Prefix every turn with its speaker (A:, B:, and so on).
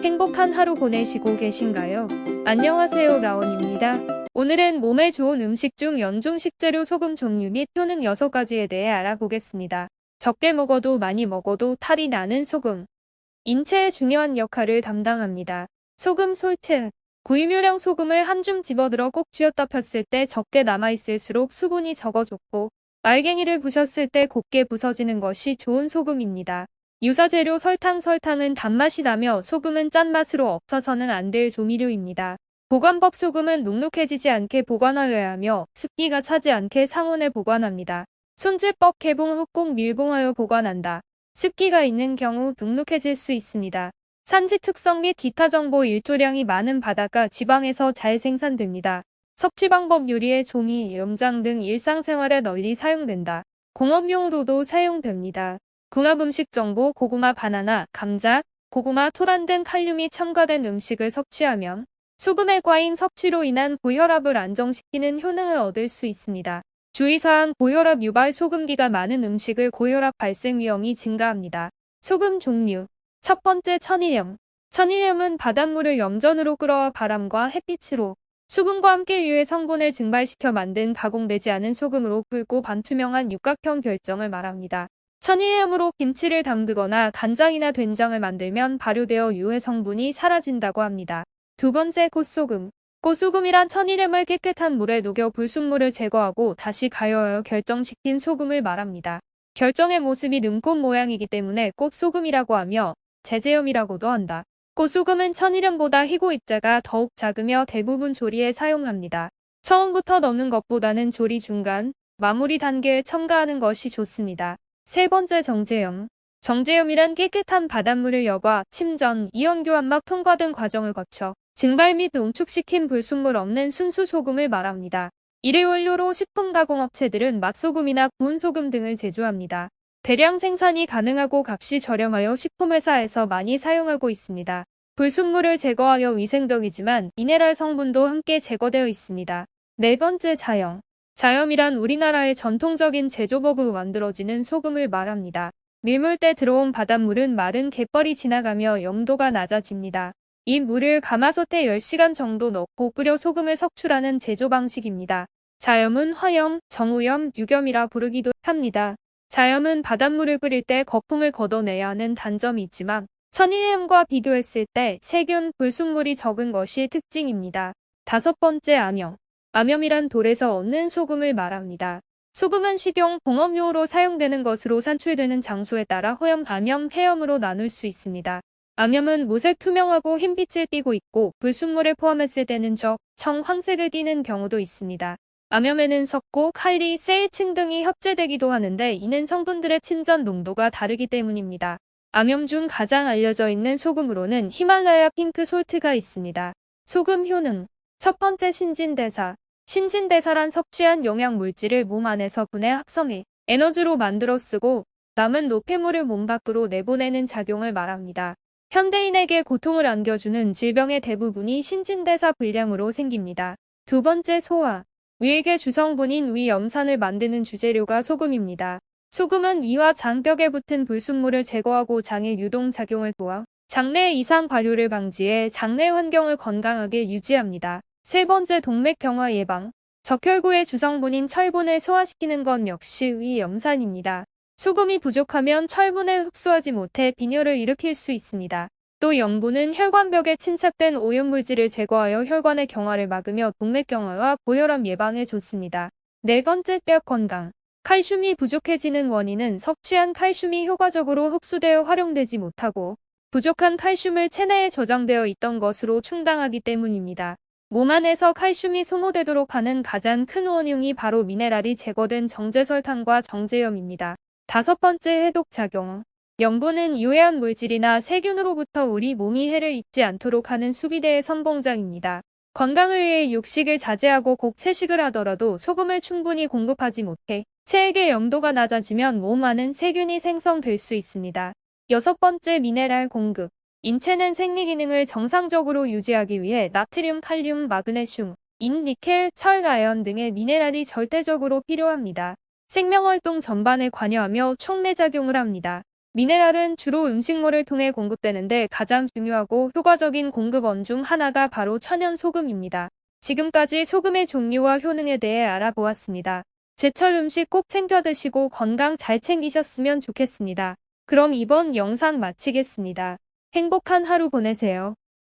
A: 행복한 하루 보내시고 계신가요? 안녕하세요, 라온입니다. 오늘은 몸에 좋은 음식 중 연중 식재료 소금 종류 및 효능 6가지에 대해 알아보겠습니다. 적게 먹어도 많이 먹어도 탈이 나는 소금. 인체에 중요한 역할을 담당합니다. 소금 솔트. 구유류량 소금을 한 줌 집어들어 꼭 쥐었다 폈을 때 적게 남아있을수록 수분이 적어졌고, 알갱이를 부셨을 때 곱게 부서지는 것이 좋은 소금입니다. 유사재료 설탕은 단맛이 나며 소금은 짠맛으로 없어서는 안 될 조미료입니다. 보관법. 소금은 눅눅해지지 않게 보관하여야 하며 습기가 차지 않게 상온에 보관합니다. 손질법. 개봉 후 꼭 밀봉하여 보관한다. 습기가 있는 경우 눅눅해질 수 있습니다. 산지 특성 및 기타 정보. 일조량이 많은 바다가 지방에서 잘 생산됩니다. 섭취 방법. 요리에 조미, 염장 등 일상생활에 널리 사용된다. 공업용으로도 사용됩니다. 궁합 음식 정보. 고구마, 바나나, 감자, 고구마, 토란 등 칼륨이 첨가된 음식을 섭취하면 소금의 과잉 섭취로 인한 고혈압을 안정시키는 효능을 얻을 수 있습니다. 주의사항. 고혈압 유발. 소금기가 많은 음식을 고혈압 발생 위험이 증가합니다. 소금 종류. 첫 번째, 천일염. 천일염은 바닷물을 염전으로 끓여 바람과 햇빛으로 수분과 함께 유해 성분을 증발시켜 만든 가공되지 않은 소금으로 붉고 반투명한 육각형 결정을 말합니다. 천일염으로 김치를 담그거나 간장이나 된장을 만들면 발효되어 유해 성분이 사라진다고 합니다. 두 번째, 꽃소금. 꽃소금이란 천일염을 깨끗한 물에 녹여 불순물을 제거하고 다시 가열하여 결정시킨 소금을 말합니다. 결정의 모습이 눈꽃 모양이기 때문에 꽃소금이라고 하며 제제염이라고도 한다. 꽃소금은 천일염보다 희고 입자가 더욱 작으며 대부분 조리에 사용합니다. 처음부터 넣는 것보다는 조리 중간, 마무리 단계에 첨가하는 것이 좋습니다. 세 번째, 정제염. 정제염이란 깨끗한 바닷물을 여과, 침전, 이온교환막 통과 등 과정을 거쳐 증발 및 농축시킨 불순물 없는 순수 소금을 말합니다. 이를 원료로 식품 가공업체들은 맛소금이나 구운 소금 등을 제조합니다. 대량 생산이 가능하고 값이 저렴하여 식품회사에서 많이 사용하고 있습니다. 불순물을 제거하여 위생적이지만 미네랄 성분도 함께 제거되어 있습니다. 네 번째, 자염. 자염이란 우리나라의 전통적인 제조법으로 만들어지는 소금을 말합니다. 밀물 때 들어온 바닷물은 마른 갯벌이 지나가며 염도가 낮아집니다. 이 물을 가마솥에 10시간 정도 넣고 끓여 소금을 석출하는 제조 방식입니다. 자염은 화염, 정오염, 유겸이라 부르기도 합니다. 자염은 바닷물을 끓일 때 거품을 걷어내야 하는 단점이 있지만 천일염과 비교했을 때 세균, 불순물이 적은 것이 특징입니다. 다섯 번째, 암염. 암염이란 돌에서 얻는 소금을 말합니다. 소금은 식용, 공업용으로 사용되는 것으로 산출되는 장소에 따라 호염, 암염, 폐염으로 나눌 수 있습니다. 암염은 무색 투명하고 흰빛을 띠고 있고 불순물을 포함했을 때는 적, 청, 황색을 띠는 경우도 있습니다. 암염에는 석고, 칼리, 세이층 등이 합재되기도 하는데 이는 성분들의 침전 농도가 다르기 때문입니다. 암염 중 가장 알려져 있는 소금으로는 히말라야 핑크 솔트가 있습니다. 소금 효능. 첫 번째, 신진대사. 신진대사란 섭취한 영양물질을 몸 안에서 분해 합성해 에너지로 만들어 쓰고 남은 노폐물을 몸 밖으로 내보내는 작용을 말합니다. 현대인에게 고통을 안겨주는 질병의 대부분이 신진대사 불량으로 생깁니다. 두 번째, 소화. 위액의 주성분인 위염산을 만드는 주재료가 소금입니다. 소금은 위와 장벽에 붙은 불순물을 제거하고 장의 유동작용을 도와 장내 이상 발효를 방지해 장내 환경을 건강하게 유지합니다. 세 번째, 동맥경화 예방. 적혈구의 주성분인 철분을 소화시키는 것 역시 위염산입니다. 소금이 부족하면 철분을 흡수하지 못해 빈혈을 일으킬 수 있습니다. 또 염분은 혈관벽에 침착된 오염물질을 제거하여 혈관의 경화를 막으며 동맥경화와 고혈압 예방에 좋습니다. 네 번째, 뼈 건강. 칼슘이 부족해지는 원인은 섭취한 칼슘이 효과적으로 흡수되어 활용되지 못하고 부족한 칼슘을 체내에 저장되어 있던 것으로 충당하기 때문입니다. 몸 안에서 칼슘이 소모되도록 하는 가장 큰 원흉이 바로 미네랄이 제거된 정제설탕과 정제염입니다. 다섯 번째, 해독작용. 염분은 유해한 물질이나 세균으로부터 우리 몸이 해를 입지 않도록 하는 수비대의 선봉장입니다. 건강을 위해 육식을 자제하고 꼭 채식을 하더라도 소금을 충분히 공급하지 못해 체액의 염도가 낮아지면 몸 안은 세균이 생성될 수 있습니다. 여섯 번째, 미네랄 공급. 인체는 생리 기능을 정상적으로 유지하기 위해 나트륨, 칼륨, 마그네슘, 인, 니켈, 철, 아연 등의 미네랄이 절대적으로 필요합니다. 생명활동 전반에 관여하며 촉매작용을 합니다. 미네랄은 주로 음식물을 통해 공급되는데 가장 중요하고 효과적인 공급원 중 하나가 바로 천연 소금입니다. 지금까지 소금의 종류와 효능에 대해 알아보았습니다. 제철 음식 꼭 챙겨 드시고 건강 잘 챙기셨으면 좋겠습니다. 그럼 이번 영상 마치겠습니다. 행복한 하루 보내세요.